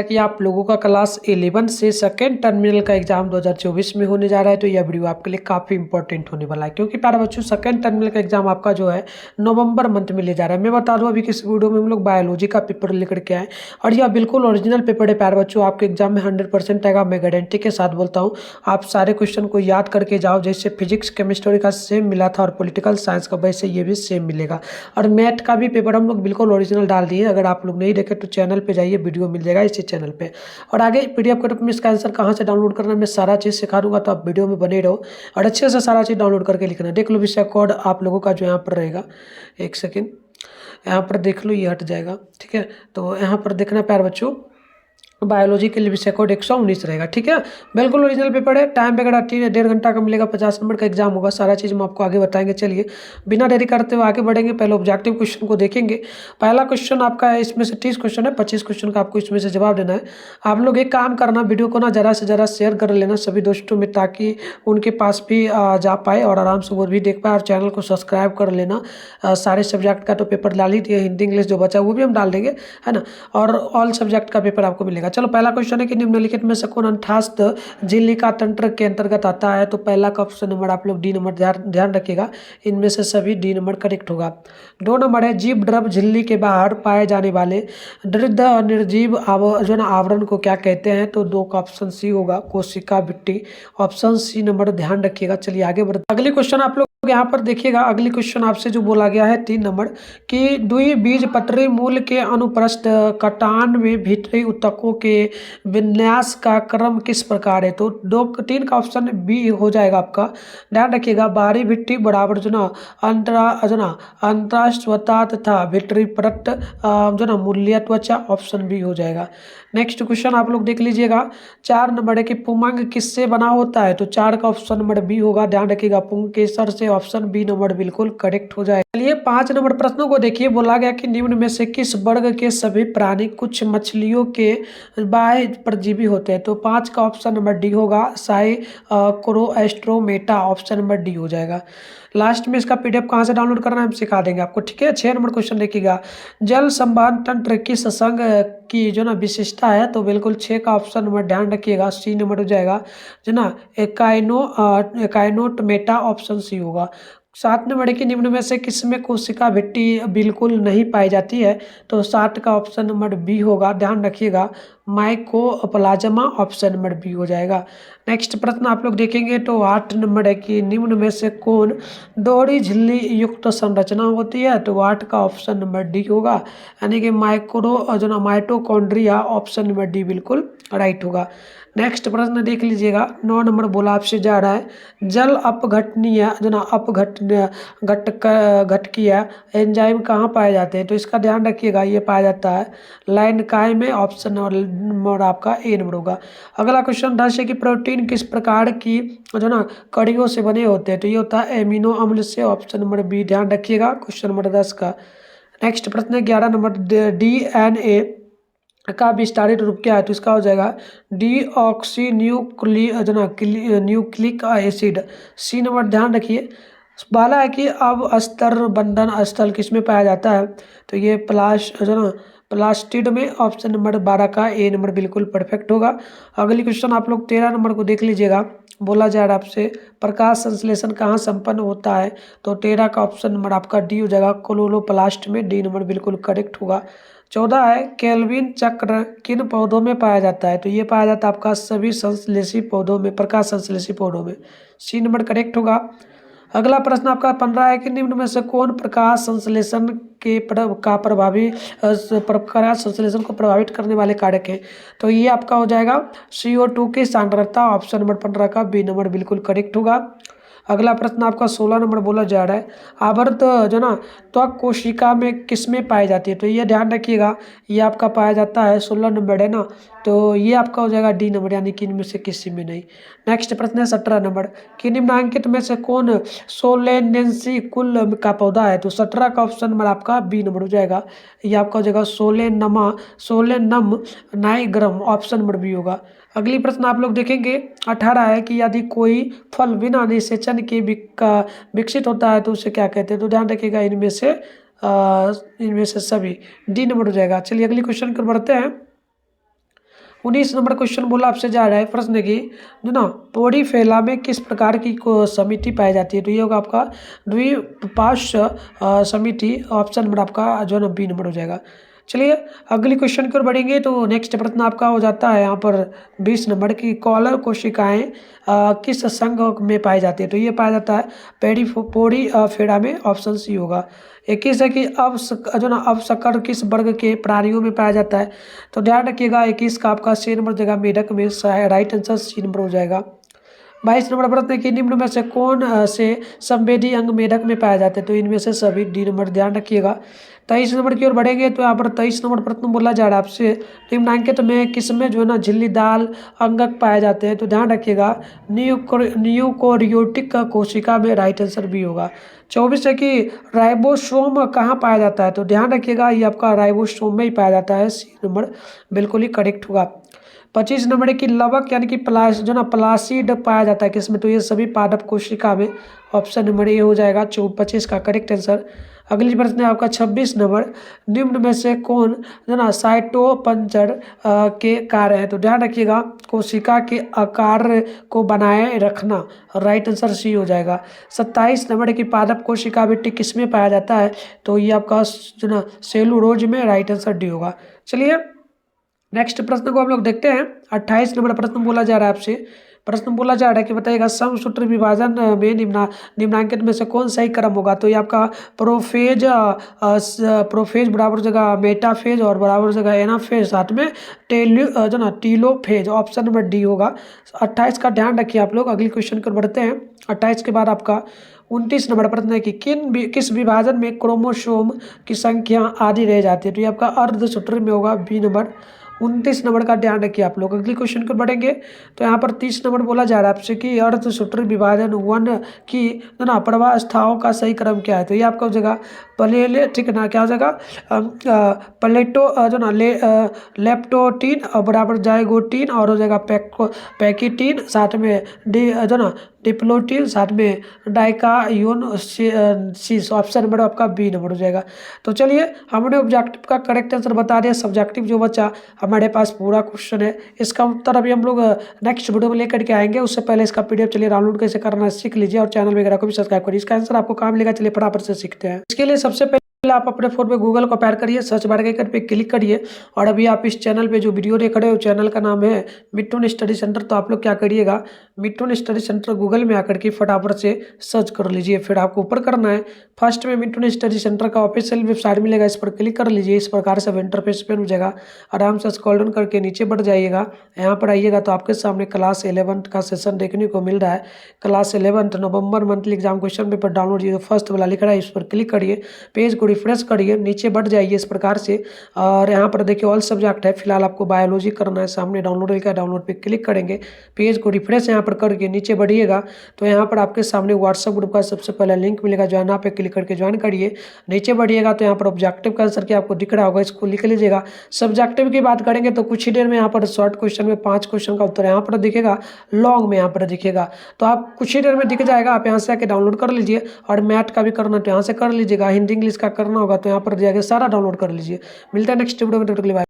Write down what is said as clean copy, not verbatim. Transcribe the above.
कि आप लोगों का क्लास 11 से सेकेंड टर्मिनल का एग्जाम 2024 में होने जा रहा है, तो यह वीडियो आपके लिए काफ़ी इंपॉर्टेंट होने वाला है, क्योंकि प्यारे बच्चों सेकेंड टर्मिनल का एग्जाम आपका जो है नवंबर मंथ में ले जा रहा है। मैं बता दूं अभी किस वीडियो में हम लोग बायोलॉजी का पेपर लेकर के आए, और यह बिल्कुल ओरिजिनल पेपर है प्यारे बच्चों, आपके एग्जाम में 100% आएगा। मैं गारंटी के साथ बोलता हूँ, आप सारे क्वेश्चन को याद करके जाओ। जैसे फिजिक्स केमिस्ट्री का सेम मिला था और पॉलिटिकल साइंस का, वैसे ये भी सेम मिलेगा। और मैथ का भी पेपर हम लोग बिल्कुल ओरिजिनल डाल दिए। अगर आप लोग नहीं देखे तो चैनल पे जाइए, वीडियो मिल जाएगा इसी चैनल पे। और आगे पीडीएफ के रूप में इसका आंसर कहाँ से डाउनलोड करना है मैं सारा चीज़ सिखा दूंगा, तो आप वीडियो में बने रहो और अच्छे से सारा चीज़ डाउनलोड करके लिखना। देख लो विषय कोड आप लोगों का जो यहाँ पर रहेगा, एक सेकेंड यहाँ पर देख लो, ये हट जाएगा, ठीक है। तो यहाँ पर देखना प्यारे बच्चों, बायोलॉजी के लिए विषय कोड 119 रहेगा, ठीक है। बिल्कुल ओरिजिनल पेपर है। टाइम वगैरह 1.5 घंटा का मिलेगा, 50 नंबर का एग्जाम होगा। सारा चीज़ हम आपको आगे बताएंगे। चलिए बिना देरी करते हुए आगे बढ़ेंगे। पहले ऑब्जेक्टिव क्वेश्चन को देखेंगे। पहला क्वेश्चन आपका है, इसमें से 30 क्वेश्चन है, 25 क्वेश्चन का आपको इसमें से जवाब देना है। आप लोग एक काम करना, वीडियो को ना ज़रा से ज़रा शेयर कर लेना सभी दोस्तों में, ताकि उनके पास भी जा पाए और आराम से वो भी देख पाए। और चैनल को सब्सक्राइब कर लेना। सारे सब्जेक्ट का तो पेपर डाल ही दिए, हिंदी इंग्लिश जो बचा वो भी हम डाल देंगे, है ना। और ऑल सब्जेक्ट का पेपर आपको मिलेगा। चलो पहला क्वेश्चन है कि निम्नलिखित में से कौन अंठास्थ झिल्लिका तंत्र के अंतर्गत आता है। तो पहला का ऑप्शन नंबर आप लोग डी नंबर ध्यान रखिएगा, इनमें से सभी डी नंबर करेक्ट होगा। 2 नंबर है, जीव द्रव झिल्ली के बाहर पाए जाने वाले दृढ़ और निर्जीव जो ना आवरण को क्या कहते हैं। तो 2 का ऑप्शन सी होगा, कोशिका भित्ति। ऑप्शन सी नंबर ध्यान रखिएगा। चलिए आगे बढ़ते, अगली क्वेश्चन आप लोग यहाँ पर देखिएगा। अगली क्वेश्चन आपसे जो बोला गया है 3 नंबर कि द्विबीजपत्री मूल के अनुप्रस्थ कटान में भीतरी ऊतकों के विन्यास का क्रम किस प्रकार है। तो 3 का ऑप्शन बी हो जाएगा आपका। ध्यान रखिएगा, बाहरी भित्ति बराबर जो ना अंतराश्वता तथा भित्री परत जो ना मूल्य त्वचा। ऑप्शन बी हो जाएगा। नेक्स्ट क्वेश्चन आप लोग देख लीजिएगा। 4 नंबर है कि पुमंग किससे बना होता है। तो 4 का ऑप्शन नंबर बी होगा। ध्यान रखिएगा, पुंकेसर से। ऑप्शन बी नंबर बिल्कुल करेक्ट हो जाएगा। चलिए 5 नंबर प्रश्नों को देखिए। बोला गया कि निम्न में से किस वर्ग के सभी प्राणी कुछ मछलियों के बाह्य परजीवी होते हैं। तो 5 का ऑप्शन नंबर डी होगा, साइक्रोएस्ट्रोमेटा। ऑप्शन नंबर डी हो जाएगा। लास्ट में इसका पीडीएफ कहाँ से डाउनलोड करना है हम सिखा देंगे आपको, ठीक है। 6 नंबर क्वेश्चन देखिएगा, जल संवहन तंत्र किस संघ की जो ना विशेषता है। तो बिल्कुल 6 का ऑप्शन नंबर ध्यान रखिएगा, सी नंबर हो जाएगा जो ना एकाइनोटमेटा। ऑप्शन सी होगा। 7 नंबर की निम्न में से किसमें कोशिका भित्ति बिल्कुल नहीं पाई जाती है। तो 7 का ऑप्शन नंबर बी होगा। ध्यान रखिएगा, माइकोप्लाज्मा। ऑप्शन नंबर बी हो जाएगा। नेक्स्ट प्रश्न आप लोग देखेंगे तो 8 नंबर है कि निम्न में से कौन दोहरी झिल्ली युक्त संरचना होती है। तो 8 का ऑप्शन नंबर डी होगा, यानी कि माइटोकॉन्ड्रिया। ऑप्शन नंबर डी बिल्कुल राइट होगा। नेक्स्ट प्रश्न देख लीजिएगा। 9 नंबर बोला आपसे जा रहा है, जल अपघटनीय जो ना घटकीय एंजाइम कहाँ पाए जाते हैं। तो इसका ध्यान रखिएगा, ये पाया जाता है लाइनकाय में। ऑप्शन नंबर आपका ए नंबर होगा। अगला क्वेश्चन 10 है कि प्रोटीन किस प्रकार की जो ना कड़ियों से बने होते हैं। तो ये होता है एमिनो अम्ल से। ऑप्शन नंबर बी ध्यान रखिएगा, क्वेश्चन नंबर 10 का। नेक्स्ट प्रश्न है 11 नंबर, डीएनए का विस्तारित रूप क्या है। तो इसका हो जाएगा deoxy nucleic acid. C number ध्यान रखिए। वाला है कि अब अस्तर बंधन स्थल किस में पाया जाता है। तो ये प्लास्टिड में। ऑप्शन नंबर 12 का ए नंबर बिल्कुल परफेक्ट होगा। अगली क्वेश्चन आप लोग 13 नंबर को देख लीजिएगा। बोला जा रहा है आपसे, प्रकाश संश्लेषण कहाँ संपन्न होता है। तो 13 का ऑप्शन नंबर आपका डी हो जाएगा, क्लोरोप्लास्ट में। डी नंबर बिल्कुल करेक्ट होगा। 14 है, केल्विन चक्र किन पौधों में पाया जाता है। तो ये पाया जाता है आपका सभी संश्लेषी पौधों में, प्रकाश संश्लेषी पौधों में। सी नंबर करेक्ट होगा। अगला प्रश्न आपका 15 है कि निम्न में से कौन प्रकाश संश्लेषण प्रकाश संश्लेषण को प्रभावित करने वाले कारक हैं। तो ये आपका हो जाएगा CO2 की सांद्रता। ऑप्शन नंबर 15 का बी नंबर बिल्कुल करेक्ट होगा। अगला प्रश्न आपका 16 नंबर बोला जा रहा है, आवर्त जो ना त्वक कोशिका में किस में पाई जाती है। तो ये ध्यान रखिएगा, ये आपका पाया जाता है 16 नंबर है ना। तो ये आपका हो जाएगा डी नंबर, यानी कि इनमें से किसी में नहीं। नेक्स्ट प्रश्न है 17 नंबर कि निम्नलिखित में से कौन सोलेनेंसी कुल का पौधा है। तो 17 का ऑप्शन नंबर आपका बी नंबर हो जाएगा। ये आपका हो जाएगा Solanum nigrum. Option number B होगा। अगली प्रश्न आप लोग देखेंगे 18 है कि यदि कोई फल बिना निषेचन के विकसित होता है तो उसे क्या कहते हैं। तो ध्यान रखिएगा, इनमें से सभी। डी नंबर हो जाएगा। चलिए अगली क्वेश्चन कर बढ़ते हैं। 19 नंबर क्वेश्चन बोला आपसे जा रहा है प्रश्न की जो ना पौड़ी फैला में किस प्रकार की समिति पाई जाती है। तो ये होगा आपका द्विपार्श्व समिति। ऑप्शन नंबर आपका जो है ना बी नंबर हो जाएगा। चलिए अगली क्वेश्चन की ओर बढ़ेंगे। तो नेक्स्ट प्रश्न आपका हो जाता है यहाँ पर 20 नंबर की कॉलर कोशिकाएं किस संघ में पाई जाती है। तो ये पाया जाता है पौड़ी फेड़ा में। ऑप्शन सी होगा। 21 है कि जो ना अवशकर किस वर्ग के प्राणियों में पाया जाता है। तो ध्यान रखिएगा 21 का आपका सी नंबर जगह मेढक में राइट आंसर सी नंबर हो जाएगा। 22 नंबर प्रश्न है कि निम्न में से कौन से संवेदी अंग मेढक में पाया जाता है। तो इनमें से सभी डी नंबर ध्यान रखिएगा। 23 नंबर की ओर बढ़ेंगे। तो यहाँ पर 23 नंबर प्रश्न बोला जा रहा है आपसे निम्नांकित में किसमें जो है ना झिल्लीदार अंगक पाए जाते हैं। तो ध्यान रखिएगा न्यूकोरियोटिक कोशिका में राइट आंसर भी होगा। 24 है कि राइबोसोम कहाँ पाया जाता है। तो ध्यान रखिएगा ये आपका राइबोसोम में ही पाया जाता है। सी नंबर बिल्कुल ही करेक्ट होगा। 25 नंबर है कि लवक यानी कि जो ना प्लासिड पाया जाता है किसमें। तो ये सभी पादप कोशिका में। ऑप्शन नंबर ए हो जाएगा 25 का करेक्ट आंसर। अगली प्रश्न है आपका 26 नंबर निम्न में से कौन जो ना साइटोपंचर के कार्य है। तो ध्यान रखिएगा कोशिका के आकार को बनाए रखना। राइट आंसर सी हो जाएगा। 27 नंबर की पादप कोशिका मिट्टी किसमें पाया जाता है। तो ये आपका जो ना सेलुलोज में। राइट आंसर डी होगा। चलिए नेक्स्ट प्रश्न को हम लोग देखते हैं। 28 नंबर प्रश्न बोला जा रहा है आपसे। प्रश्न बोला जा रहा है कि बताइएगा समसूत्र विभाजन में निम्नांकित में से कौन सही क्रम होगा। तो ये आपका प्रोफेज बराबर जगह मेटाफेज और बराबर जगह एनाफेज साथ में जो ना टीलोफेज। ऑप्शन नंबर डी होगा। 28 का ध्यान रखिए आप लोग। अगली क्वेश्चन कर बढ़ते हैं। 28 के बाद आपका 29 नंबर प्रश्न है कि किस विभाजन में क्रोमोसोम की संख्या आधी रह जाती है। तो ये आपका अर्धसूत्री में होगा। B number. 29 नंबर का ध्यान रखिए आप लोग। अगली क्वेश्चन को बढ़ेंगे। तो यहाँ पर 30 नंबर बोला जा रहा है आपसे कि अर्धसूत्री विभाजन 1 की जो ना प्रवास्थाओं का सही क्रम क्या है। तो ये आपका हो जाएगा ठीक ना क्या हो जाएगा प्लेटो जो ना लेप्टोटीन और बराबर जाइगोटीन और हो जाएगा पैकिटीन साथ में जो ना डिप्लोटीन साथ में डाइकायोन सीस। ऑप्शन नंबर आपका बी नंबर हो जाएगा। तो चलिए हमने ऑब्जेक्टिव का करेक्ट आंसर बता दिया। सब्जेक्टिव जो बचा हमारे पास पूरा क्वेश्चन है। इसका उत्तर अभी हम लोग नेक्स्ट वीडियो में लेकर के आएंगे। उससे पहले इसका पीडीएफ चलिए डाउनलोड कैसे करना है सीख लीजिए और चैनल वगैरह को भी सब्सक्राइब करिए। इसका आंसर आपको कहाँ मिलेगा चलिए फटाफट से सीखते हैं। इसके लिए सबसे पहले आप अपने फोन पे गूगल को पैर करिए, सर्च बार के पे क्लिक करिए और अभी आप इस चैनल पे जो वीडियो देख रहे हो चैनल का नाम है मिट्टून स्टडी सेंटर। तो आप लोग क्या करिएगा मिट्टून स्टडी सेंटर गूगल में आकर के फटाफट से सर्च कर लीजिए। फिर आपको ऊपर करना है फर्स्ट में मिट्टून स्टडी सेंटर का ऑफिशियल वेबसाइट मिलेगा। इस पर क्लिक कर लीजिए। इस प्रकार से इंटरफेस पे हो जाएगा। आराम से स्क्रॉल डाउन करके नीचे बढ़ जाइएगा। यहाँ पर आइएगा तो आपके सामने क्लास 11 का सेशन देखने को मिल रहा है। क्लास 11 नवंबर monthly exam question paper download ये फर्स्ट वाला लिख रहा है। इस पर क्लिक करिए, पेज को रिफ्रेश करिए, नीचे बढ़ जाइए इस प्रकार से। और यहाँ पर देखिए ऑल सब्जेक्ट है। फिलहाल आपको बायोलॉजी करना है। सामने डाउनलोड लिखा है, डाउनलोड पे क्लिक करेंगे। पेज को रिफ्रेश यहाँ पर करके नीचे बढ़िएगा तो यहाँ पर आपके सामने व्हाट्सएप ग्रुप का सबसे पहले लिंक मिलेगा। ज्वाइन पे क्लिक करके ज्वाइन करिए। नीचे बढ़िएगा तो यहाँ पर ऑब्जेक्टिव का आंसर क्या आपको दिख रहा होगा, इसको लिख लीजिएगा। सब्जेक्टिव की बात करेंगे तो कुछ ही देर में यहाँ पर शॉर्ट क्वेश्चन में 5 क्वेश्चन का उत्तर यहाँ पर दिखेगा, लॉन्ग में यहाँ पर दिखेगा। तो आप कुछ ही देर में दिख जाएगा। आप यहाँ से आके डाउनलोड कर लीजिए। और मैथ का भी करना तो यहाँ से कर लीजिएगा। हिंदी इंग्लिश का करना होगा तो यहाँ पर जाके सारा डाउनलोड कर लीजिए। मिलता है नेक्स्ट वीडियो में।